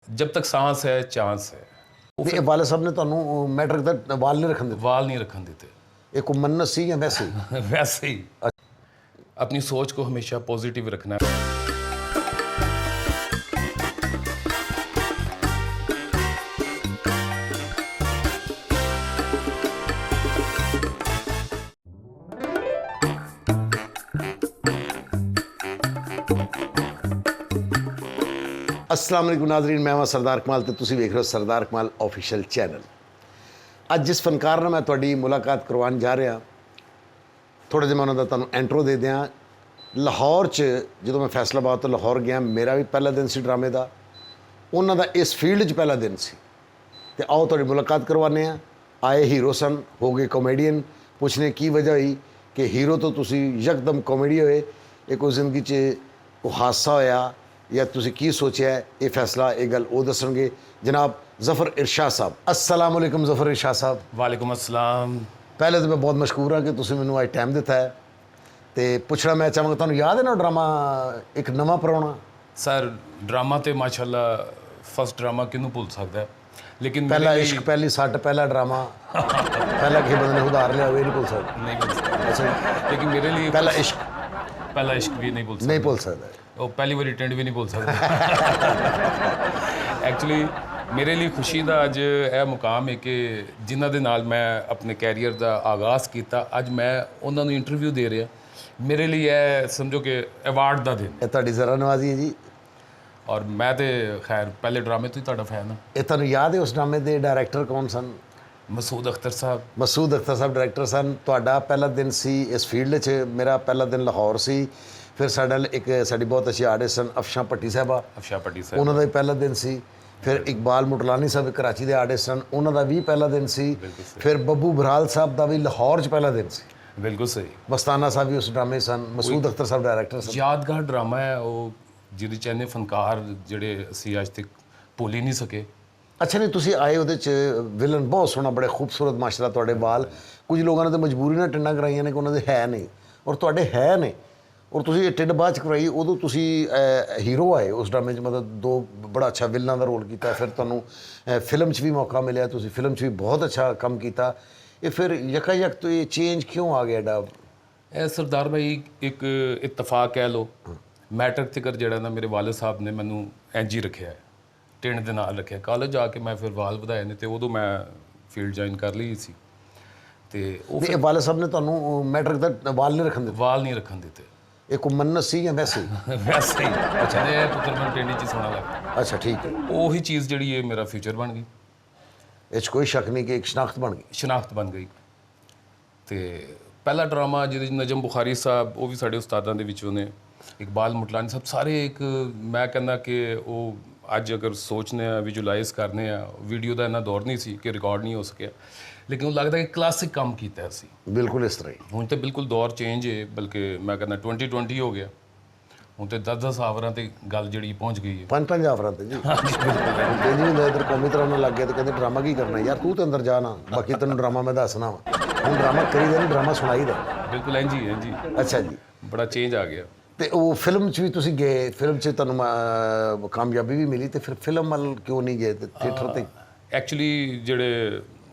जब तक सांस है चांस है। नहीं वाले साहब ने ਤੁਹਾਨੂੰ ਮੈਟ੍ਰਿਕ ਦਾ ਵਾਲ ਨਹੀਂ ਰੱਖਣ ਦਿੱਤੇ वाल नहीं रखन देते। ਇਹ ਕੋਈ ਮੰਨਤ ਸੀ ਜਾਂ ਵੈਸੇ ਹੀ वैसे ही अपनी सोच को हमेशा पॉजिटिव रखना है। अस्सलाम वालेकुम नाज़रीन, मैं सरदार कमाल तो तुसी वेख रहे हो सरदार कमाल ऑफिशियल चैनल। ਅੱਜ ਜਿਸ ਫਨਕਾਰ ਨਾਲ ਮੈਂ ਤੁਹਾਡੀ ਮੁਲਾਕਾਤ ਕਰਵਾਉਣ ਜਾ ਰਿਹਾ, ਥੋੜ੍ਹਾ ਜਿਹਾ ਮੈਂ ਉਹਨਾਂ ਦਾ ਤੁਹਾਨੂੰ ਐਂਟਰੋ ਦੇ ਦਿਆਂ। ਲਾਹੌਰ 'ਚ ਜਦੋਂ ਮੈਂ ਫੈਸਲਾਬਾਦ ਤੋਂ ਲਾਹੌਰ ਗਿਆ, ਮੇਰਾ ਵੀ ਪਹਿਲਾ ਦਿਨ ਸੀ ਡਰਾਮੇ ਦਾ, ਉਹਨਾਂ ਦਾ ਇਸ ਫੀਲਡ 'ਚ ਪਹਿਲਾ ਦਿਨ ਸੀ। ਤੇ ਆਓ ਤੁਹਾਡੀ ਮੁਲਾਕਾਤ ਕਰਵਾਉਂਦੇ ਹਾਂ। ਆਏ ਹੀਰੋ ਸਨ, ਹੋ ਗਏ ਕਾਮੇਡੀਅਨ। ਪੁੱਛਨੇ ਕੀ ਵਜ੍ਹਾ ਹੋਈ ਕਿ ਹੀਰੋ ਤੋਂ ਤੁਸੀਂ ਯਕਦਮ ਕਾਮੇਡੀ ਹੋਏ। ਇਹ ਕੋਈ ਜ਼ਿੰਦਗੀ 'ਚ ਕੋਈ ਹਾਦਸਾ ਹੋਇਆ या तुसी की सोचा है, ये फैसला ये गल वो दसणगे। जनाब ज़फ़र इरशाद साहब, अस्सलाम वालेकुम। ज़फ़र इरशाद साहब, वालेकुम अस्सलाम। पहले तो मैं बहुत मशहूर हाँ कि तुसी मैनू अज टाइम दिता है। तो पुछना मैं चाहांगा, तुहानू याद है ना ड्रामा एक नवा पराउणा? सर ड्रामा तो माशाल्लाह फर्स्ट ड्रामा किनू भुल सकता है, लेकिन पहला मेरे लिए- इश्क, पहली सट, पहला ड्रामा पहला किसी बंदे ने उधार लिया ये नहीं भुल सकता। नहीं भूल सकता। अच्छा, लेकिन मेरे लिए पहला इश्क भी नहीं भूल सकता। नहीं भुल सकता। ਉਹ ਪਹਿਲੀ ਵਾਰੀ ਟੈਂਡ ਵੀ ਨਹੀਂ ਭੁੱਲ ਸਕਦਾ। ਐਕਚੁਅਲੀ ਮੇਰੇ ਲਈ ਖੁਸ਼ੀ ਦਾ ਅੱਜ ਇਹ ਮੁਕਾਮ ਹੈ ਕਿ ਜਿਨ੍ਹਾਂ ਦੇ ਨਾਲ ਮੈਂ ਆਪਣੇ ਕੈਰੀਅਰ ਦਾ ਆਗਾਜ਼ ਕੀਤਾ, ਅੱਜ ਮੈਂ ਉਹਨਾਂ ਨੂੰ ਇੰਟਰਵਿਊ ਦੇ ਰਿਹਾ। ਮੇਰੇ ਲਈ ਇਹ ਸਮਝੋ ਕਿ ਅਵਾਰਡ ਦਾ ਦਿਨ। ਇਹ ਤੁਹਾਡੀ ਜ਼ਰਾ ਨਵਾਜ਼ੀ ਹੈ ਜੀ। ਔਰ ਮੈਂ ਤੇ ਖੈਰ ਪਹਿਲੇ ਡਰਾਮੇ ਤੋਂ ਹੀ ਤੁਹਾਡਾ ਫੈਨ ਹਾਂ। ਇਹ ਤੁਹਾਨੂੰ ਯਾਦ ਹੈ ਉਸ ਡਰਾਮੇ ਦੇ ਡਾਇਰੈਕਟਰ ਕੌਣ ਸਨ? ਮਸੂਦ ਅਖਤਰ ਸਾਹਿਬ। ਮਸੂਦ ਅਖਤਰ ਸਾਹਿਬ ਡਾਇਰੈਕਟਰ ਸਨ। ਤੁਹਾਡਾ ਪਹਿਲਾ ਦਿਨ ਸੀ ਇਸ ਫੀਲਡ 'ਚ, ਮੇਰਾ ਪਹਿਲਾ ਦਿਨ ਲਾਹੌਰ ਸੀ। ਫਿਰ ਇੱਕ ਸਾਡੀ ਬਹੁਤ ਅੱਛੀ ਆਰਟਿਸਟ ਸਨ ਅਫਸ਼ਾ ਭੱਟੀ ਸਾਹਿਬਾ, ਅਫਸ਼ਾ ਭੱਟੀ ਸਾਹਿਬ, ਉਹਨਾਂ ਦਾ ਵੀ ਪਹਿਲਾ ਦਿਨ ਸੀ। ਫਿਰ ਇਕਬਾਲ ਮੁਟਲਾਨੀ ਸਾਹਿਬ ਕਰਾਚੀ ਦੇ ਆਰਟਿਸਟ ਸਨ, ਉਹਨਾਂ ਦਾ ਵੀ ਪਹਿਲਾ ਦਿਨ ਸੀ। ਫਿਰ ਬੱਬੂ ਬਰਾਲ ਸਾਹਿਬ ਦਾ ਵੀ ਲਾਹੌਰ 'ਚ ਪਹਿਲਾ ਦਿਨ ਸੀ। ਬਿਲਕੁਲ ਸਹੀ। ਮਸਤਾਨਾ ਸਾਹਿਬ ਵੀ ਉਸ ਡਰਾਮੇ ਸਨ। ਮਸੂਦ ਅਖਤਰ ਸਾਹਿਬ ਡਾਇਰੈਕਟਰ ਸਨ। ਯਾਦਗਾਰ ਡਰਾਮਾ ਹੈ ਉਹ, ਜਿਹਦੇ 'ਚ ਇੰਨੇ ਫਨਕਾਰ ਜਿਹੜੇ ਅਸੀਂ ਅੱਜ ਤੱਕ ਭੁੱਲ ਹੀ ਨਹੀਂ ਸਕੇ। ਅੱਛਾ, ਨਹੀਂ ਤੁਸੀਂ ਆਏ ਉਹਦੇ 'ਚ ਵਿਲਨ ਬਹੁਤ ਸੋਹਣਾ, ਬੜੇ ਖੂਬਸੂਰਤ ਮਾਸ਼ਾਅੱਲਾ ਤੁਹਾਡੇ ਵਾਲ। ਕੁਝ ਲੋਕਾਂ ਨੇ ਤਾਂ ਮਜਬੂਰੀ ਨਾਲ ਟਿੰਡਾਂ ਕਰਾਈਆਂ ਨੇ ਕਿ ਉਹਨਾਂ ਦੇ ਹੈ ਨਹੀਂ, ਔਰ ਤੁਹਾਡੇ ਹੈ ਨੇ। ਔਰ ਤੁਸੀਂ ਇਹ ਟਿੰਡ ਬਾਅਦ 'ਚ ਕਰਵਾਈ, ਉਦੋਂ ਤੁਸੀਂ ਹੀਰੋ ਆਏ ਉਸ ਡਰਾਮੇ 'ਚ, ਮਤਲਬ ਦੋ ਬੜਾ ਅੱਛਾ ਵਿਲਨਾਂ ਦਾ ਰੋਲ ਕੀਤਾ। ਫਿਰ ਤੁਹਾਨੂੰ ਫਿਲਮ 'ਚ ਵੀ ਮੌਕਾ ਮਿਲਿਆ, ਤੁਸੀਂ ਫਿਲਮ 'ਚ ਵੀ ਬਹੁਤ ਅੱਛਾ ਕੰਮ ਕੀਤਾ। ਇਹ ਫਿਰ ਯਕਾਯਕ ਤੋਂ ਇਹ ਚੇਂਜ ਕਿਉਂ ਆ ਗਿਆ ਡਾ? ਇਹ ਸਰਦਾਰ ਭਾਈ ਇੱਕ ਇਤਫਾਕ ਕਹਿ ਲਓ। ਮੈਟ੍ਰਿਕ ਤੱਕ ਜਿਹੜਾ ਨਾ ਮੇਰੇ ਵਾਲਿਦ ਸਾਹਿਬ ਨੇ ਮੈਨੂੰ ਇੰਝ ਹੀ ਰੱਖਿਆ, ਟਿੰਡ ਦੇ ਨਾਲ ਰੱਖਿਆ। ਕਾਲਜ ਜਾ ਕੇ ਮੈਂ ਫਿਰ ਵਾਲ ਵਧਾਏ ਨੇ, ਤੇ ਉਦੋਂ ਮੈਂ ਫੀਲਡ ਜੁਆਇਨ ਕਰ ਲਈ ਸੀ। ਤੇ ਉਹ ਇਹ ਵਾਲੇ ਸਾਹਿਬ ਨੇ ਤੁਹਾਨੂੰ ਮੈਟ੍ਰਿਕ ਦਾ ਵਾਲ ਨਹੀਂ ਰੱਖਣ ਦਿੱਤੇ? ਵਾਲ ਨਹੀਂ ਰੱਖਣ ਦਿੱਤੇ। ਇਹ ਕੋਈ ਮੰਨਤ ਸੀ ਜਾਂ ਵੈਸੇ ਹੀ? ਵੈਸੇ ਹੀ। ਅੱਛਾ ਇਹ ਪੁੱਤਰ ਮੈਨੂੰ ਟਿੰਡੀ 'ਚ ਸੋਹਣਾ ਲੱਗਦਾ। ਅੱਛਾ ਠੀਕ ਹੈ। ਉਹੀ ਚੀਜ਼ ਜਿਹੜੀ ਹੈ ਮੇਰਾ ਫਿਊਚਰ ਬਣ ਗਈ। ਇਹ 'ਚ ਕੋਈ ਸ਼ੱਕ ਨਹੀਂ ਕਿ ਇੱਕ ਸ਼ਨਾਖਤ ਬਣ ਗਈ। ਸ਼ਨਾਖਤ ਬਣ ਗਈ। ਤੇ ਪਹਿਲਾ ਡਰਾਮਾ ਜਿਹਦੇ 'ਚ ਨਜਮ ਬੁਖਾਰੀ ਸਾਹਿਬ, ਉਹ ਵੀ ਸਾਡੇ ਉਸਤਾਦਾਂ ਦੇ ਵਿੱਚੋਂ ਨੇ, ਇਕਬਾਲ ਮੁਟਲਾਨੀ ਸਾਹਿਬ, ਸਾਰੇ ਇੱਕ ਮੈਂ ਕਹਿੰਦਾ ਕਿ ਉਹ ਅੱਜ ਅਗਰ ਸੋਚਦੇ ਆ, ਵਿਜ਼ੂਲਾਈਜ਼ ਕਰਨੇ ਆ, ਵੀਡੀਓ ਦਾ ਇੰਨਾ ਦੌਰ ਨਹੀਂ ਸੀ ਕਿ ਰਿਕਾਰਡ ਨਹੀਂ ਹੋ ਸਕਿਆ, ਲੇਕਿਨ ਉਹ ਲੱਗਦਾ ਕਿ ਕਲਾਸਿਕ ਕੰਮ ਕੀਤਾ ਸੀ। ਬਿਲਕੁਲ ਇਸ ਤਰ੍ਹਾਂ ਹੀ। ਹੁਣ ਤਾਂ ਬਿਲਕੁਲ ਦੌਰ ਚੇਂਜ ਹੈ, ਬਲਕਿ ਮੈਂ ਕਹਿੰਦਾ 2020 ਹੋ ਗਿਆ। ਹੁਣ ਤੇ 10-10 ਆਵਰਾਂ ਤੇ ਗੱਲ ਜਿਹੜੀ ਪਹੁੰਚ ਗਈ ਹੈ। 5-5 ਆਵਰਾਂ ਤੇ ਜੀ। ਹਾਂਜੀ ਬਿਲਕੁਲ। ਤੇ ਜੀ ਹੁੰਦਾ ਇੱਧਰ ਕੌਮੀ ਤਰ੍ਹਾਂ ਨਾਲ ਲੱਗ ਗਿਆ ਤੇ ਕਹਿੰਦੇ ਡਰਾਮਾ ਕੀ ਕਰਨਾ ਯਾਰ, ਤੂੰ ਤੇ ਅੰਦਰ ਜਾ ਨਾ, ਬਾਕੀ ਤੈਨੂੰ ਡਰਾਮਾ ਮੈਂ ਦੱਸਣਾ ਵਾ। ਹੁਣ ਡਰਾਮਾ ਕਰੀਦਾ ਨਹੀਂ, ਡਰਾਮਾ ਸੁਣਾਈਦਾ। ਬਿਲਕੁਲ ਇੰਝ ਹੀ ਇੰਝ ਹੀ। ਅੱਛਾ ਜੀ। ਬੜਾ ਚੇਂਜ ਆ ਗਿਆ। ਤੇ ਉਹ ਫਿਲਮ 'ਚ ਵੀ ਤੁਸੀਂ ਗਏ, ਫਿਲਮ 'ਚ ਤੁਹਾਨੂੰ ਕਾਮਯਾਬੀ ਵੀ ਮਿਲੀ, ਤੇ ਫਿਰ ਫਿਲਮ ਵੱਲ ਕਿਉਂ ਨਹੀਂ ਗਏ ਥੀਏਟਰ ਤੇ? ਐਕਚੁਅਲੀ ਜਿਹੜੇ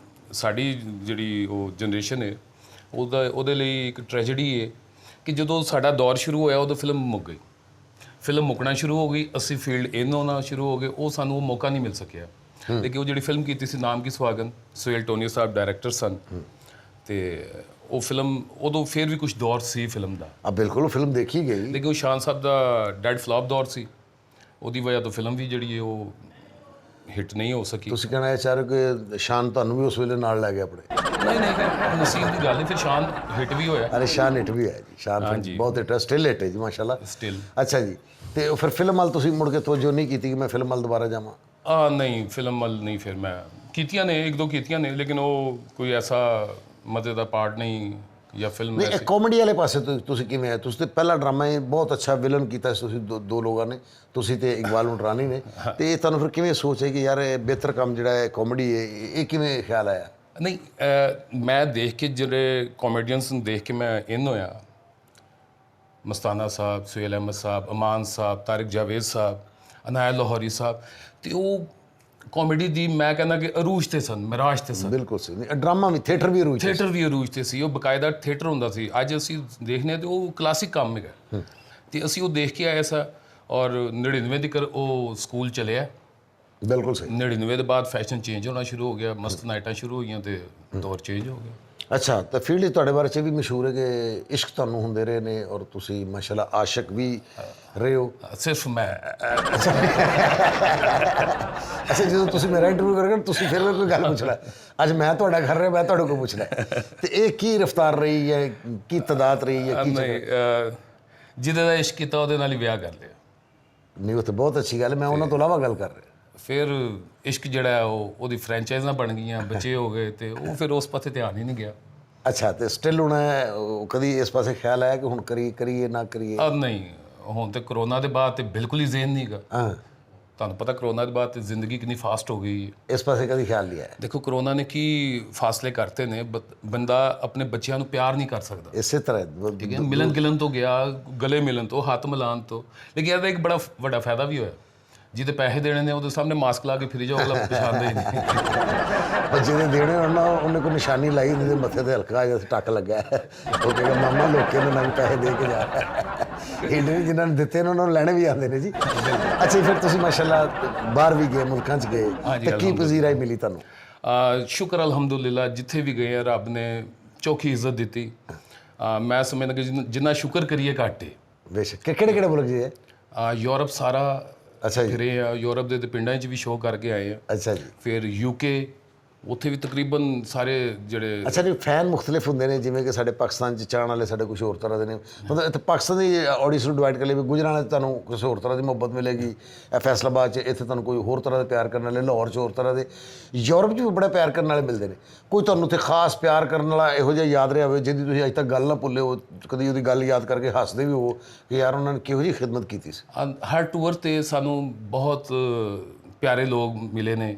ਸਾਡੀ ਜਿਹੜੀ ਉਹ ਜਨਰੇਸ਼ਨ ਹੈ, ਉਹਦੇ ਲਈ ਇੱਕ ਟ੍ਰੈਜੇਡੀ ਹੈ ਕਿ ਜਦੋਂ ਸਾਡਾ ਦੌਰ ਸ਼ੁਰੂ ਹੋਇਆ ਉਦੋਂ ਫਿਲਮ ਮੁੱਕ ਗਈ। ਫਿਲਮ ਮੁੱਕਣਾ ਸ਼ੁਰੂ ਹੋ ਗਈ, ਅਸੀਂ ਫੀਲਡ ਇਨ ਹੋਣਾ ਸ਼ੁਰੂ ਹੋ ਗਏ, ਉਹ ਸਾਨੂੰ ਉਹ ਮੌਕਾ ਨਹੀਂ ਮਿਲ ਸਕਿਆ। ਲੇਕਿਨ ਉਹ ਜਿਹੜੀ ਫਿਲਮ ਕੀਤੀ ਸੀ ਨਾਮ ਕੀ ਸੁਹਾਗਨ, ਸੁਹੇਲ ਟੋਨੀ ਸਾਹਿਬ ਡਾਇਰੈਕਟਰ ਸਨ, ਤੇ ਉਹ ਫਿਲਮ ਉਦੋਂ ਫਿਰ ਵੀ ਕੁਝ ਦੌਰ ਸੀ ਫਿਲਮ ਦਾ। ਬਿਲਕੁਲ ਉਹ ਫਿਲਮ ਦੇਖੀ ਗਈ, ਲੇਕਿਨ ਉਹ ਸ਼ਾਨ ਸਾਹਿਬ ਦਾ ਡੈਡ ਫਲॉप ਦੌਰ ਸੀ, ਉਹਦੀ ਵਜ੍ਹਾ ਤੋਂ ਫਿਲਮ ਵੀ ਜਿਹੜੀ ਹੈ ਉਹ ਹਿੱਟ ਨਹੀਂ ਹੋ ਸਕੀ। ਤੁਸੀਂ ਕਹਿਣਾ ਇਹ ਚਾਹ ਰਹੇ ਕਿ ਸ਼ਾਨ ਤੁਹਾਨੂੰ ਵੀ ਉਸ ਵੇਲੇ ਨਾਲ ਲੈ ਗਿਆ ਆਪਣੇ? ਨਹੀਂ ਨਹੀਂ, ਨਸੀਬ ਦੀ ਗੱਲ ਨਹੀਂ, ਫਿਰ ਸ਼ਾਨ ਹਿੱਟ ਵੀ ਹੋਇਆ। ਅਰੇ ਸ਼ਾਨ ਹਿੱਟ ਵੀ ਹੈ ਜੀ, ਸ਼ਾਨ ਬਹੁਤ ਹਿੱਟ, ਸਟਿਲ ਹਿੱਟ ਹੈ ਜੀ ਮਾਸ਼ਾਅੱਲਾ। ਸਟਿਲ। ਅੱਛਾ ਜੀ। ਤੇ ਫਿਰ ਫਿਲਮ ਵੱਲ ਤੁਸੀਂ ਮੁੜ ਕੇ ਤਵੱਜੋ ਨਹੀਂ ਕੀਤੀ ਕਿ ਮੈਂ ਫਿਲਮ ਵੱਲ ਦੁਬਾਰਾ ਜਾਵਾਂ? ਨਹੀਂ, ਫਿਲਮ ਵੱਲ ਨਹੀਂ। ਫਿਰ ਮੈਂ ਕੀਤੀਆਂ ਨੇ, ਇੱਕ ਦੋ ਕੀਤੀਆਂ ਨੇ, ਲੇਕਿਨ ਉਹ ਕੋਈ ਐਸਾ ਮਜ਼ੇ ਦਾ ਪਾਰਟ ਨਹੀਂ ਜਾਂ ਫਿਲਮ ਨਹੀਂ। ਕਾਮੇਡੀ ਵਾਲੇ ਪਾਸੇ ਤੁਸੀਂ ਕਿਵੇਂ ਆਏ? ਤੁਸੀਂ ਤੇ ਪਹਿਲਾ ਡਰਾਮਾ ਹੀ ਬਹੁਤ ਅੱਛਾ ਵਿਲਨ ਕੀਤਾ ਸੀ ਤੁਸੀਂ, ਦੋ ਲੋਕਾਂ ਨੇ, ਤੁਸੀਂ ਤੇ ਇਕਬਾਲ ਮੁਟਲਾਨੀ ਨੇ। ਤੇ ਇਹ ਤੁਹਾਨੂੰ ਫਿਰ ਕਿਵੇਂ ਸੋਚ ਹੈ ਕਿ ਯਾਰ ਇਹ ਬਿਹਤਰ ਕੰਮ ਜਿਹੜਾ ਹੈ ਕਾਮੇਡੀ ਹੈ, ਇਹ ਕਿਵੇਂ ਖਿਆਲ ਆਇਆ? ਨਹੀਂ, ਮੈਂ ਦੇਖ ਕੇ ਜਿਹੜੇ ਕਾਮੇਡੀਅਨਸ ਨੂੰ ਦੇਖ ਕੇ ਮੈਂ ਇਨ ਹੋਇਆ। ਮਸਤਾਨਾ ਸਾਹਿਬ, ਸੁਹੇਲ ਅਹਿਮਦ ਸਾਹਿਬ, ਅਮਾਨ ਸਾਹਿਬ, ਤਾਰਿਕ ਜਾਵੇਦ ਸਾਹਿਬ, ਅਨਾਇਆ ਲਾਹੌਰੀ ਸਾਹਿਬ, ਤੇ ਉਹ ਕਾਮੇਡੀ ਦੀ ਮੈਂ ਕਹਿੰਦਾ ਕਿ ਅਰੂਜ ਤੇ ਸਨ, ਮਿਰਾਜ ਤੇ ਸਨ। ਬਿਲਕੁਲ ਸਹੀ। ਡਰਾਮਾ ਵੀ, ਥੀਏਟਰ ਵੀ ਰੂਚ। ਥੀਏਟਰ ਵੀ ਅਰੂਜ ਤੇ ਸੀ, ਉਹ ਬਕਾਇਦਾ ਥੀਏਟਰ ਹੁੰਦਾ ਸੀ। ਅੱਜ ਅਸੀਂ ਦੇਖਦੇ ਹਾਂ ਤੇ ਉਹ ਕਲਾਸਿਕ ਕੰਮ ਹੈਗਾ, ਤੇ ਅਸੀਂ ਉਹ ਦੇਖ ਕੇ ਆਏ ਸਾਂ। ਔਰ 99 ਦੀ ਉਹ ਸਕੂਲ ਚਲਿਆ। ਬਿਲਕੁਲ ਸਹੀ। 99 ਦੇ ਬਾਅਦ ਫੈਸ਼ਨ ਚੇਂਜ ਹੋਣਾ ਸ਼ੁਰੂ ਹੋ ਗਿਆ, ਮਸਤ ਨਾਈਟਾਂ ਸ਼ੁਰੂ ਹੋਈਆਂ ਤੇ ਦੌਰ ਚੇਂਜ ਹੋ ਗਿਆ। ਅੱਛਾ, ਤਾਂ ਫੀਲਡ ਤੁਹਾਡੇ ਬਾਰੇ 'ਚ ਵੀ ਮਸ਼ਹੂਰ ਹੈ ਕਿ ਇਸ਼ਕ ਤੁਹਾਨੂੰ ਹੁੰਦੇ ਰਹੇ ਨੇ ਔਰ ਤੁਸੀਂ ਮਾਸ਼ਾਅੱਲਾ ਆਸ਼ਿਕ ਵੀ ਰਹੇ ਹੋ। ਸਿਰਫ ਮੈਂ ਅੱਛਾ, ਜਦੋਂ ਤੁਸੀਂ ਮੇਰਾ ਇੰਟਰਵਿਊ ਕਰੋਗੇ ਤੁਸੀਂ ਫਿਰ ਕੋਈ ਗੱਲ ਪੁੱਛਣਾ। ਅੱਜ ਮੈਂ ਤੁਹਾਡਾ ਕਰ ਰਿਹਾ, ਮੈਂ ਤੁਹਾਡੇ ਕੋਲ ਪੁੱਛਣਾ ਤੇ ਇਹ ਕੀ ਰਫਤਾਰ ਰਹੀ ਹੈ, ਕੀ ਤਦਾਦ ਰਹੀ ਹੈ, ਕੀ ਨਹੀਂ, ਜਿਹਦੇ ਦਾ ਇਸ਼ਕ ਕੀਤਾ ਉਹਦੇ ਨਾਲ ਹੀ ਵਿਆਹ ਕਰ ਲਿਆ। ਨਹੀਂ, ਉਹ ਤਾਂ ਬਹੁਤ ਅੱਛੀ ਗੱਲ ਹੈ, ਮੈਂ ਉਹਨਾਂ ਤੋਂ ਇਲਾਵਾ ਗੱਲ ਕਰ ਰਿਹਾ। ਫਿਰ ਇਸ਼ਕ ਜਿਹੜਾ ਹੈ ਉਹਦੀ ਫਰੈਂਚਾਈਜ਼ਾਂ ਬਣ ਗਈਆਂ, ਬੱਚੇ ਹੋ ਗਏ, ਤੇ ਉਹ ਫਿਰ ਉਸ ਪਾਸੇ ਧਿਆਨ ਹੀ ਨਹੀਂ ਗਿਆ। ਅੱਛਾ, ਤੇ ਸਟਿਲ ਹੁਣ ਕਦੀ ਇਸ ਪਾਸੇ ਖਿਆਲ ਆਇਆ ਕਿ ਹੁਣ ਕਰੀਏ ਨਾ ਕਰੀਏ? ਨਹੀਂ, ਹੁਣ ਤੇ ਕਰੋਨਾ ਦੇ ਬਾਅਦ ਤੇ ਬਿਲਕੁਲ ਹੀ ਜ਼ੇਨ ਨਹੀਂ ਗਾ। ਹਾਂ, ਤੁਹਾਨੂੰ ਪਤਾ ਕਰੋਨਾ ਦੇ ਬਾਅਦ ਤੇ ਜ਼ਿੰਦਗੀ ਕਿੰਨੀ ਫਾਸਟ ਹੋ ਗਈ ਹੈ। ਇਸ ਪਾਸੇ ਕਦੀ ਖਿਆਲ ਨਹੀਂ ਆਇਆ? ਦੇਖੋ, ਕਰੋਨਾ ਨੇ ਕੀ ਫਾਸਲੇ ਕਰਤੇ ਨੇ, ਬੰਦਾ ਆਪਣੇ ਬੱਚਿਆਂ ਨੂੰ ਪਿਆਰ ਨਹੀਂ ਕਰ ਸਕਦਾ। ਇਸੇ ਤਰ੍ਹਾਂ ਠੀਕ ਹੈ, ਮਿਲਣ ਗਿਲਣ ਤੋਂ ਗਿਆ, ਗਲੇ ਮਿਲਣ ਤੋਂ, ਹੱਥ ਮਿਲਾਉਣ ਤੋਂ। ਲੇਕਿਨ ਇਹਦਾ ਇੱਕ ਬੜਾ ਵੱਡਾ ਫਾਇਦਾ ਵੀ ਹੋਇਆ, ਜਿਹਦੇ ਪੈਸੇ ਦੇਣੇ ਨੇ ਉਹਦੇ ਸਾਹਮਣੇ ਮਾਸਕ ਲਾ ਕੇ ਫਿਰੀ ਜਾਓ, ਅਗਲਾ ਪਛਾਣਦਾ ਹੀ ਨਹੀਂ। ਪਰ ਜਿਹਦੇ ਦੇਣੇ ਹੋਣਾ ਉਹਨੇ ਕੋਈ ਨਿਸ਼ਾਨੀ ਲਾਈ ਹੁੰਦੀ, ਮੱਥੇ ਤੇ ਹਲਕਾ ਜਿਹਾ ਟੱਕ ਲੱਗਾ, ਉਹ ਕਹੇਗਾ ਮਾਮਾ ਲੋਕਾਂ ਨੂੰ ਨਵੇਂ ਪੈਸੇ ਦੇ ਕੇ ਜਾ। ਇਹਨੇ ਜਿਨ੍ਹਾਂ ਨੇ ਦਿੱਤੇ ਨੇ ਉਹਨਾਂ ਨੂੰ ਲੈਣੇ ਵੀ ਆਉਂਦੇ ਨੇ ਜੀ। ਅੱਛਾ, ਫਿਰ ਤੁਸੀਂ ਮਾਸ਼ਾਅੱਲਾ ਬਾਹਰ ਵੀ ਗਏ, ਮੁਲਕਾਂ 'ਚ ਗਏ, ਤੇ ਕੀ ਪਜ਼ੀਰਾਈ ਮਿਲੀ ਤੁਹਾਨੂੰ? ਸ਼ੁਕਰ ਅਲਹਮਦੁਲਿਲਾ, ਜਿੱਥੇ ਵੀ ਗਏ ਰੱਬ ਨੇ ਚੌਖੀ ਇੱਜ਼ਤ ਦਿੱਤੀ। ਮੈਂ ਸਮਝਦਾ ਕਿ ਜਿੰਨਾ ਸ਼ੁਕਰ ਕਰੀਏ ਘੱਟ ਹੈ। ਬੇਸ਼ੱਕ। ਕਿਹੜੇ ਮੁਲਕ ਜੀ ਹੈ? ਯੂਰਪ ਸਾਰਾ ਅੱਛਾ ਜੀ। ਫਿਰੇ ਆ, ਯੂਰਪ ਦੇ ਪਿੰਡਾਂ 'ਚ ਵੀ ਸ਼ੋਅ ਕਰਕੇ ਆਏ ਆ। ਅੱਛਾ ਜੀ। ਫਿਰ ਯੂਕੇ, ਉੱਥੇ ਵੀ ਤਕਰੀਬਨ ਸਾਰੇ ਜਿਹੜੇ। ਅੱਛਾ ਜੀ, ਫੈਨ ਮੁਖਤਲਿਫ ਹੁੰਦੇ ਨੇ, ਜਿਵੇਂ ਕਿ ਸਾਡੇ ਪਾਕਿਸਤਾਨ 'ਚ ਚਾਹਣ ਵਾਲੇ ਸਾਡੇ ਕੁਝ ਹੋਰ ਤਰ੍ਹਾਂ ਦੇ ਨੇ, ਮਤਲਬ ਇੱਥੇ ਪਾਕਿਸਤਾਨ ਦੀ ਆਡੀਅנס ਨੂੰ ਡਿਵਾਈਡ ਕਰ ਲਈ ਵੀ ਗੁਜਰਾਂਵਾਲੇ 'ਚ ਤੁਹਾਨੂੰ ਕੁਝ ਹੋਰ ਤਰ੍ਹਾਂ ਦੀ ਮੁਹੱਬਤ ਮਿਲੇਗੀ, ਫੈਸਲਾਬਾਦ 'ਚ ਇੱਥੇ ਤੁਹਾਨੂੰ ਕੋਈ ਹੋਰ ਤਰ੍ਹਾਂ ਦੇ ਪਿਆਰ ਕਰਨ ਵਾਲੇ, ਲਾਹੌਰ 'ਚ ਹੋਰ ਤਰ੍ਹਾਂ ਦੇ, ਯੂਰਪ 'ਚ ਵੀ ਬੜਾ ਪਿਆਰ ਕਰਨ ਵਾਲੇ ਮਿਲਦੇ ਨੇ। ਕੋਈ ਤੁਹਾਨੂੰ ਉੱਥੇ ਖਾਸ ਪਿਆਰ ਕਰਨ ਵਾਲਾ ਇਹੋ ਜਿਹਾ ਯਾਦ ਰਿਹਾ ਹੋਵੇ ਜਿਹਦੀ ਤੁਸੀਂ ਅੱਜ ਤੱਕ ਗੱਲ ਨਾ ਭੁੱਲੇ ਹੋ, ਕਦੀ ਉਹਦੀ ਗੱਲ ਯਾਦ ਕਰਕੇ ਹੱਸਦੇ ਵੀ ਹੋ ਕਿ ਯਾਰ ਉਹਨਾਂ ਨੇ ਕਿਹੋ ਜਿਹੀ ਖਿਦਮਤ ਕੀਤੀ ਸੀ? ਹਰ ਟੂਰ 'ਤੇ ਸਾਨੂੰ ਬਹੁਤ ਪਿਆਰੇ ਲੋਕ ਮਿਲੇ ਨੇ,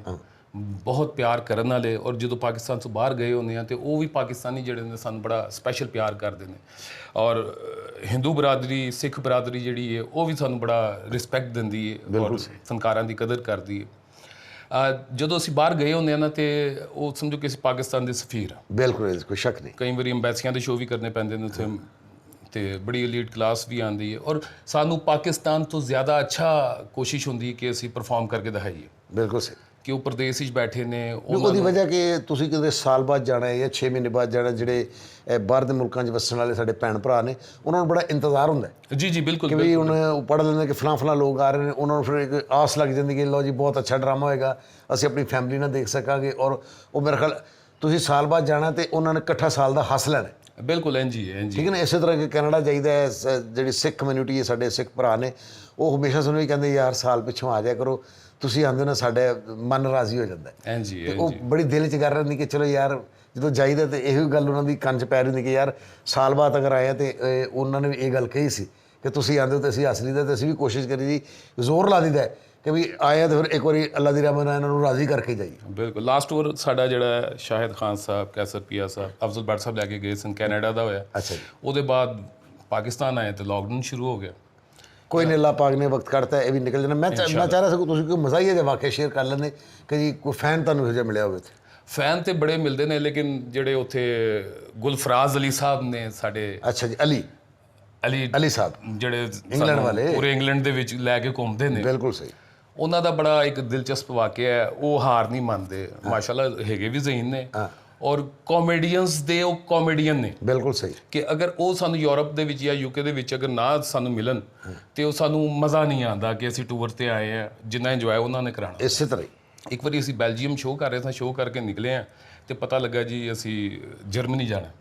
ਬਹੁਤ ਪਿਆਰ ਕਰਨ ਵਾਲੇ। ਔਰ ਜਦੋਂ ਪਾਕਿਸਤਾਨ ਤੋਂ ਬਾਹਰ ਗਏ ਹੁੰਦੇ ਆ ਤੇ ਉਹ ਵੀ ਪਾਕਿਸਤਾਨੀ ਜਿਹੜੇ ਨੇ ਸਾਨੂੰ ਬੜਾ ਸਪੈਸ਼ਲ ਪਿਆਰ ਕਰਦੇ ਨੇ। ਔਰ ਹਿੰਦੂ ਬਰਾਦਰੀ, ਸਿੱਖ ਬਰਾਦਰੀ ਜਿਹੜੀ ਹੈ ਉਹ ਵੀ ਸਾਨੂੰ ਬੜਾ ਰਿਸਪੈਕਟ ਦਿੰਦੀ ਹੈ ਔਰ ਫਨਕਾਰਾਂ ਦੀ ਕਦਰ ਕਰਦੀ ਹੈ। ਜਦੋਂ ਅਸੀਂ ਬਾਹਰ ਗਏ ਹੁੰਦੇ ਆ ਨਾ ਤੇ ਉਹ ਸਮਝੋ ਕਿ ਅਸੀਂ ਪਾਕਿਸਤਾਨ ਦੇ ਸਫੀਰ ਹਾਂ। ਬਿਲਕੁਲ, ਕੋਈ ਸ਼ੱਕ ਨਹੀਂ। ਕਈ ਵਾਰੀ ਅੰਬੈਸੀਆਂ ਦੇ ਸ਼ੋਅ ਵੀ ਕਰਨੇ ਪੈਂਦੇ ਨੇ ਉੱਥੇ, ਤੇ ਬੜੀ ਐਲੀਟ ਕਲਾਸ ਵੀ ਆਉਂਦੀ ਹੈ। ਔਰ ਸਾਨੂੰ ਪਾਕਿਸਤਾਨ ਤੋਂ ਜ਼ਿਆਦਾ ਅੱਛਾ ਕੋਸ਼ਿਸ਼ ਹੁੰਦੀ ਹੈ ਕਿ ਅਸੀਂ ਪਰਫਾਰਮ ਕਰਕੇ ਦਿਖਾਈਏ। ਬਿਲਕੁਲ ਸਹੀ। ਕਿ ਉਹ ਪ੍ਰਦੇਸ਼ ਵਿੱਚ ਬੈਠੇ ਨੇ, ਉਹਦੀ ਵਜ੍ਹਾ ਕਿ ਤੁਸੀਂ ਕਿਤੇ ਸਾਲ ਬਾਅਦ ਜਾਣਾ ਹੈ ਜਾਂ 6 ਮਹੀਨੇ ਬਾਅਦ ਜਾਣਾ, ਜਿਹੜੇ ਬਾਹਰ ਦੇ ਮੁਲਕਾਂ 'ਚ ਵਸਣ ਵਾਲੇ ਸਾਡੇ ਭੈਣ ਭਰਾ ਨੇ ਉਹਨਾਂ ਨੂੰ ਬੜਾ ਇੰਤਜ਼ਾਰ ਹੁੰਦਾ ਹੈ। ਜੀ ਜੀ ਬਿਲਕੁਲ। ਕਿ ਵੀ ਹੁਣ ਉਹ ਪੜ੍ਹ ਲੈਂਦੇ ਕਿ ਫਲਾਂ ਲੋਕ ਆ ਰਹੇ ਨੇ, ਉਹਨਾਂ ਨੂੰ ਫਿਰ ਇੱਕ ਆਸ ਲੱਗ ਜਾਂਦੀ ਕਿ ਲਓ ਜੀ ਬਹੁਤ ਅੱਛਾ ਡਰਾਮਾ ਹੋਏਗਾ, ਅਸੀਂ ਆਪਣੀ ਫੈਮਿਲੀ ਨਾਲ ਦੇਖ ਸਕਾਂਗੇ। ਔਰ ਉਹ ਮੇਰੇ ਖਿਆਲ ਤੁਸੀਂ ਸਾਲ ਬਾਅਦ ਜਾਣਾ ਤੇ ਉਹਨਾਂ ਨੇ ਇਕੱਠਾ ਸਾਲ ਦਾ ਹੱਸ ਲੈਣਾ। ਬਿਲਕੁਲ ਇੰਝ ਹੀ ਹੈ, ਇੰਝ ਠੀਕ ਹੈ ਨਾ। ਇਸੇ ਤਰ੍ਹਾਂ ਕਿ ਕੈਨੇਡਾ ਜਾਈਦਾ ਹੈ, ਜਿਹੜੀ ਸਿੱਖ ਕਮਿਊਨਿਟੀ ਹੈ, ਸਾਡੇ ਸਿੱਖ ਭਰਾ ਨੇ, ਉਹ ਹਮੇਸ਼ਾ ਸਾਨੂੰ ਵੀ ਕਹਿੰਦੇ ਯਾਰ ਸਾਲ ਪਿੱਛੋਂ ਆ ਜਾਇਆ ਕਰੋ, ਤੁਸੀਂ ਆਉਂਦੇ ਹੋ ਨਾ ਸਾਡੇ ਮਨ ਰਾਜ਼ੀ ਹੋ ਜਾਂਦਾ ਹੈ। ਇੰਝ ਹੀ, ਉਹ ਬੜੀ ਦਿਲ 'ਚ ਗੱਲ ਰਹਿੰਦੀ ਕਿ ਚਲੋ ਯਾਰ ਜਦੋਂ ਜਾਈਦਾ ਤੇ ਇਹੋ ਗੱਲ ਉਹਨਾਂ ਦੀ ਕੰਨ 'ਚ ਪੈ ਰਹੀ ਹੁੰਦੀ ਕਿ ਯਾਰ ਸਾਲ ਬਾਅਦ ਅਗਰ ਆਏ ਤੇ ਉਹਨਾਂ ਨੇ ਵੀ ਇਹ ਗੱਲ ਕਹੀ ਸੀ ਕਿ ਤੁਸੀਂ ਆਉਂਦੇ ਹੋ ਤੇ ਅਸੀਂ ਹੱਸ ਲਈਦਾ, ਤੇ ਅਸੀਂ ਵੀ ਕੋਸ਼ਿਸ਼ ਕਰੀ ਜੀ, ਜ਼ੋਰ ਲਾ ਦਿੱਤਾ ਕਿ ਵੀ ਆਇਆ ਤਾਂ ਫਿਰ ਇੱਕ ਵਾਰੀ ਅੱਲਾ ਦੀ ਰਹਿਮਤ ਨਾਲ ਇਹਨਾਂ ਨੂੰ ਰਾਜ਼ੀ ਕਰਕੇ ਜਾਈਏ। ਬਿਲਕੁਲ। ਲਾਸਟ ਟੂਰ ਸਾਡਾ ਜਿਹੜਾ ਸ਼ਾਹਿਦ ਖਾਨ ਸਾਹਿਬ, ਕੈਸਰ ਪੀਆ ਸਾਹਿਬ, ਅਫਜ਼ਲ ਬੱਟ ਸਾਹਿਬ ਲੈ ਕੇ ਗਏ ਸਨ, ਕੈਨੇਡਾ ਦਾ ਹੋਇਆ। ਅੱਛਾ ਜੀ। ਉਹਦੇ ਬਾਅਦ ਪਾਕਿਸਤਾਨ ਆਏ ਤੇ ਲਾਕਡਾਊਨ ਸ਼ੁਰੂ ਹੋ ਗਿਆ। ਕੋਈ ਨਹੀਂ, ਅੱਲਾ ਪਾਕ ਨੇ ਵਕਤ ਕੱਢਤਾ, ਇਹ ਵੀ ਨਿਕਲ ਜਾਣਾ। ਮੈਂ ਚਾਹ ਰਿਹਾ ਸੀ ਕਿ ਤੁਸੀਂ ਕੋਈ ਮਜ਼ਾਹੀਆ ਜਿਹਾ ਵਾਕਿਆ ਸ਼ੇਅਰ ਕਰ ਲੈਂਦੇ ਕਿ ਜੀ ਕੋਈ ਫੈਨ ਤੁਹਾਨੂੰ ਇਹੋ ਜਿਹਾ ਮਿਲਿਆ ਹੋਵੇ। ਫੈਨ ਤੇ ਬੜੇ ਮਿਲਦੇ ਨੇ, ਲੇਕਿਨ ਜਿਹੜੇ ਉੱਥੇ ਗੁਲਫਰਾਜ਼ ਅਲੀ ਸਾਹਿਬ ਨੇ ਸਾਡੇ। ਅੱਛਾ ਜੀ। ਅਲੀ ਸਾਹਿਬ ਜਿਹੜੇ ਇੰਗਲੈਂਡ ਵਾਲੇ, ਪੂਰੇ ਇੰਗਲੈਂਡ ਦੇ ਵਿੱਚ ਲੈ ਕੇ ਘੁੰਮਦੇ ਨੇ। ਬਿਲਕੁਲ ਸਹੀ। ਉਹਨਾਂ ਦਾ ਬੜਾ ਇੱਕ ਦਿਲਚਸਪ ਵਾਕਿਆ ਹੈ, ਉਹ ਹਾਰ ਨਹੀਂ ਮੰਨਦੇ, ਮਾਸ਼ਾਅੱਲਾ ਹੈਗੇ ਵੀ ਜ਼ਹੀਨ ਨੇ ਔਰ ਕਾਮੇਡੀਅਨਸ ਦੇ ਉਹ ਕਾਮੇਡੀਅਨ ਨੇ। ਬਿਲਕੁਲ ਸਹੀ। ਕਿ ਅਗਰ ਉਹ ਸਾਨੂੰ ਯੂਰਪ ਦੇ ਵਿੱਚ ਜਾਂ ਯੂਕੇ ਦੇ ਵਿੱਚ ਅਗਰ ਨਾ ਸਾਨੂੰ ਮਿਲਣ ਤੇ ਉਹ ਸਾਨੂੰ ਮਜ਼ਾ ਨਹੀਂ ਆਉਂਦਾ ਕਿ ਅਸੀਂ ਟੂਰ ਤੇ ਆਏ ਆ, ਜਿੰਨਾ ਇੰਜੋਏ ਉਹਨਾਂ ਨੇ ਕਰਾਉਣਾ। ਇਸੇ ਤਰ੍ਹਾਂ ਹੀ ਇੱਕ ਵਾਰੀ ਅਸੀਂ ਬੈਲਜੀਅਮ ਸ਼ੋਅ ਕਰ ਰਹੇ ਸਾਂ, ਸ਼ੋਅ ਕਰਕੇ ਨਿਕਲੇ ਆ ਤੇ ਪਤਾ ਲੱਗਾ ਜੀ ਅਸੀਂ ਜਰਮਨੀ ਜਾਣਾ।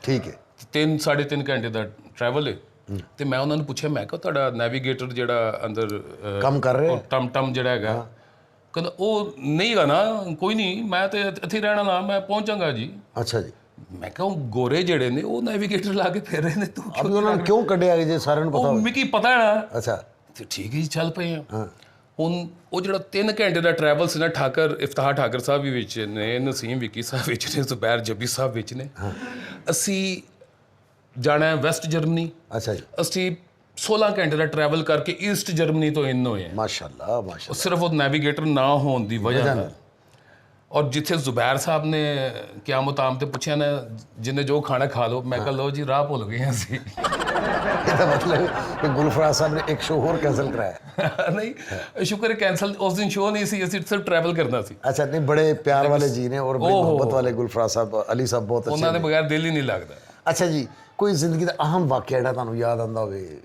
ਠੀਕ ਹੈ। 3-3.5 ਘੰਟੇ ਦਾ ਟਰੈਵਲ ਹੈ। ਤੇ ਮੈਂ ਉਹਨਾਂ ਨੂੰ ਪੁੱਛਿਆ, ਮੈਂ ਕਿਹਾ ਤੁਹਾਡਾ ਨੈਵੀਗੇਟਰ ਜਿਹੜਾ ਅੰਦਰ ਕੰਮ ਕਰ ਰਿਹਾ ਟਮ ਜਿਹੜਾ ਹੈਗਾ, ਕਹਿੰਦਾ ਉਹ ਨਹੀਂ ਗਾ ਨਾ, ਕੋਈ ਨਹੀਂ, ਮੈਂ ਤੇ ਇੱਥੇ ਰਹਿਣਾ ਨਾ, ਮੈਂ ਪਹੁੰਚਾਂਗਾ ਜੀ। ਅੱਛਾ ਜੀ। ਮੈਂ ਕਿਹਾ ਉਹ ਗੋਰੇ ਜਿਹੜੇ ਨੇ ਉਹ ਨੈਵੀਗੇਟਰ ਲਾ ਕੇ ਫਿਰ ਰਹੇ ਨੇ, ਤੂੰ ਅਬ ਉਹਨਾਂ ਨੂੰ ਕਿਉਂ ਕੱਢਿਆ ਜੇ ਸਾਰਿਆਂ ਨੂੰ ਪਤਾ ਉਹ ਮਿਕੀ ਪਤਾ ਹੈ ਨਾ। ਅੱਛਾ ਤੇ ਠੀਕ ਹੈ ਜੀ, ਚੱਲ ਪਏ ਆ। ਹੁਣ ਉਹ ਜਿਹੜਾ 3 ਘੰਟੇ ਦਾ ਟਰੈਵਲ ਸੀ ਨਾ, ਇਫਤਾਰ ਠਾਕਰ ਸਾਹਿਬ ਵੀ ਵਿੱਚ ਨੇ, ਨਸੀਮ ਵਿੱਕੀ ਸਾਹਿਬ ਵਿੱਚ ਨੇ, ਜ਼ੁਬੈਰ ਜੱਬੀ ਸਾਹਿਬ ਵਿੱਚ ਨੇ। ਅਸੀਂ ਜਾਣਾ ਵੈਸਟ ਜਰਮਨੀ। ਅੱਛਾ ਜੀ। ਅਸੀਂ 16 ਘੰਟੇ ਦਾ ਟਰੈਵਲ ਕਰਕੇ ਈਸਟ ਜਰਮਨੀ ਤੋਂ ਇਨ ਹੋਏ ਆ। ਮਾਸ਼ਾਅੱਲਾ ਮਾਸ਼ਾਅੱਲਾ। ਸਿਰਫ ਉਹ ਨੈਵੀਗੇਟਰ ਨਾ ਹੋਣ ਦੀ ਵਜ੍ਹਾ ਨਾਲ। ਔਰ ਜਿੱਥੇ ਜ਼ੁਬੈਰ ਸਾਹਿਬ ਨੇ ਕਿਆ ਮੁਤਾਮ ਤੇ ਪੁੱਛਿਆ ਨਾ ਜਿੰਨੇ ਜੋ ਖਾਣਾ ਖਾ ਲਓ, ਮੈਂ ਕਿਹਾ ਲਓ ਜੀ ਰਾਹ ਭੁੱਲ ਗਏ ਹਾਂ ਅਸੀਂ। ਇਹਦਾ ਮਤਲਬ ਕਿ ਗੁਲਫਰਾਜ਼ ਸਾਹਿਬ ਨੇ ਇੱਕ ਸ਼ੋਅ ਹੋਰ ਕੈਂਸਲ ਕਰਾਇਆ। ਨਹੀਂ ਸ਼ੁਕਰ ਹੈ ਕੈਂਸਲ ਉਸ ਦਿਨ ਸ਼ੋਅ ਨਹੀਂ ਸੀ, ਅਸੀਂ ਸਿਰਫ ਟਰੈਵਲ ਕਰਨਾ ਸੀ। ਅੱਛਾ, ਨਹੀਂ ਬੜੇ ਪਿਆਰ ਵਾਲੇ ਜੀ ਨੇ ਔਰ ਬੜੀ ਮੁਹੱਬਤ ਵਾਲੇ ਗੁਲਫਰਾਜ਼ ਸਾਹਿਬ, ਅਲੀ ਸਾਹਿਬ ਬਹੁਤ ਅੱਛੇ ਉਹਨਾਂ ਦੇ ਬਗੈਰ ਦਿਲ ਹੀ ਨਹੀਂ ਲੱਗਦਾ। ਅੱਛਾ ਜੀ, ਕੋਈ ਜ਼ਿੰਦਗੀ ਦਾ ਅਹਿਮ ਵਾਕਿਆ ਜਿਹੜਾ ਤੁਹਾਨੂੰ ਯਾਦ ਆਉਂਦਾ ਹੋਵੇ?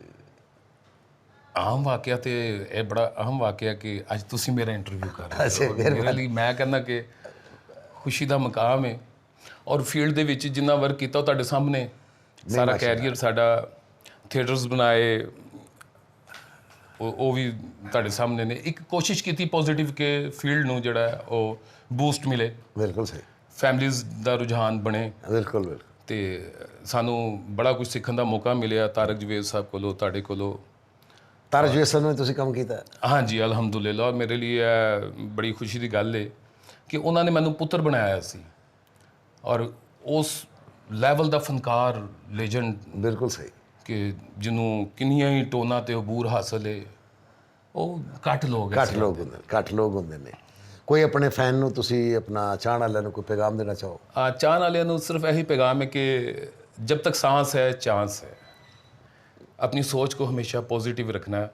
ਅਹਿਮ ਵਾਕਿਆ ਤੇ ਇਹ ਬੜਾ ਅਹਿਮ ਵਾਕਿਆ ਕਿ ਅੱਜ ਤੁਸੀਂ ਮੇਰਾ ਇੰਟਰਵਿਊ ਕਰ ਰਹੇ ਅੱਛਾ, ਹੋ। ਮੇਰੇ ਲਈ ਮੈਂ ਕਹਿੰਦਾ ਕਿ ਖੁਸ਼ੀ ਦਾ ਮੁਕਾਮ ਹੈ। ਔਰ ਫੀਲਡ ਦੇ ਵਿੱਚ ਜਿੰਨਾ ਵਰਕ ਕੀਤਾ ਉਹ ਤੁਹਾਡੇ ਸਾਹਮਣੇ, ਸਾਰਾ ਕੈਰੀਅਰ ਸਾਡਾ, ਥੀਏਟਰਸ ਬਣਾਏ ਉਹ ਵੀ ਤੁਹਾਡੇ ਸਾਹਮਣੇ ਨੇ। ਇੱਕ ਕੋਸ਼ਿਸ਼ ਕੀਤੀ ਪੋਜ਼ਿਟਿਵ ਕਿ ਫੀਲਡ ਨੂੰ ਜਿਹੜਾ ਉਹ ਬੂਸਟ ਮਿਲੇ, ਬਿਲਕੁਲ ਸਹੀ, ਫੈਮਲੀਜ਼ ਦਾ ਰੁਝਾਨ ਬਣੇ ਬਿਲਕੁਲ ਬਿਲਕੁਲ। ਤੇ ਸਾਨੂੰ ਬੜਾ ਕੁਝ ਸਿੱਖਣ ਦਾ ਮੌਕਾ ਮਿਲਿਆ ਤਾਰਕ ਜਵੇਦ ਸਾਹਿਬ ਕੋਲੋਂ, ਤੁਹਾਡੇ ਕੋਲੋਂ। ਤਾਰਕ ਜਵੇਦ ਸਾਹਿਬ ਨਾਲ ਤੁਸੀਂ ਕੰਮ ਕੀਤਾ? ਹਾਂਜੀ ਅਲਹਮਦੁਲਿਲਾ। ਮੇਰੇ ਲਈ ਇਹ ਬੜੀ ਖੁਸ਼ੀ ਦੀ ਗੱਲ ਹੈ ਕਿ ਉਹਨਾਂ ਨੇ ਮੈਨੂੰ ਪੁੱਤਰ ਬਣਾਇਆ ਸੀ ਔਰ ਉਸ ਲੈਵਲ ਦਾ ਫਨਕਾਰ, ਲੈਜੈਂਡ, ਬਿਲਕੁਲ ਸਹੀ, ਕਿ ਜਿਹਨੂੰ ਕਿੰਨੀਆਂ ਹੀ ਟੋਨਾਂ ਤੇ ਅਬੂਰ ਹਾਸਲ ਹੈ, ਉਹ ਘੱਟ ਲੋਕ ਹੈ। ਘੱਟ ਲੋਕ ਹੁੰਦੇ ਨੇ। ਕੋਈ ਆਪਣੇ ਫੈਨ ਨੂੰ ਤੁਸੀਂ, ਆਪਣਾ ਚਾਹਣ ਵਾਲਿਆਂ ਨੂੰ ਕੋਈ ਪੈਗਾਮ ਦੇਣਾ ਚਾਹੋ? ਚਾਹਣ ਵਾਲਿਆਂ ਨੂੰ ਸਿਰਫ ਇਹੀ ਪੈगाम है कि जब तक सांस है चांस है, अपनी सोच को हमेशा पॉजिटिव रखना है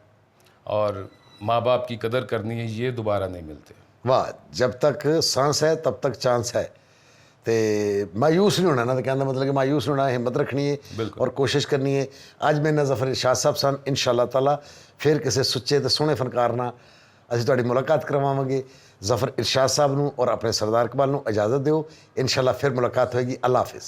और माँ बाप की कदर करनी है, ये दोबारा नहीं मिलते। वाह, जब तक सांस है तब तक चांस है। ਤੇ ਮਾਯੂਸ ਨਹੀਂ ਹੋਣਾ ਨਾ, ਤਾਂ ਕਹਿੰਦਾ ਮਤਲਬ ਕਿ ਮਾਯੂਸ ਨਹੀਂ ਹੋਣਾ, ਹਿੰਮਤ ਰੱਖਣੀ ਹੈ ਔਰ ਕੋਸ਼ਿਸ਼ ਕਰਨੀ ਹੈ। ਅੱਜ ਮੇਰੇ ਨਾਲ ਜ਼ਫਰ ਇਰਸ਼ਾਦ ਸਾਹਿਬ ਸਨ। ਇਨਸ਼ਾ ਅੱਲਾਹ ਤਾਲਾ ਫਿਰ ਕਿਸੇ ਸੁੱਚੇ ਤੇ ਸੋਹਣੇ ਫਨਕਾਰ ਨਾਲ ਅਸੀਂ ਤੁਹਾਡੀ ਮੁਲਾਕਾਤ ਕਰਵਾਵਾਂਗੇ। ਜ਼ਫਰ ਇਰਸ਼ਾਦ ਸਾਹਿਬ ਨੂੰ ਔਰ ਆਪਣੇ ਸਰਦਾਰ ਇਕਬਾਲ ਨੂੰ ਇਜਾਜ਼ਤ ਦਿਓ। ਇਨਸ਼ਾ ਅੱਲਾਹ ਫਿਰ ਮੁਲਾਕਾਤ ਹੋਏਗੀ। ਅੱਲਾਹ ਹਾਫਿਜ਼।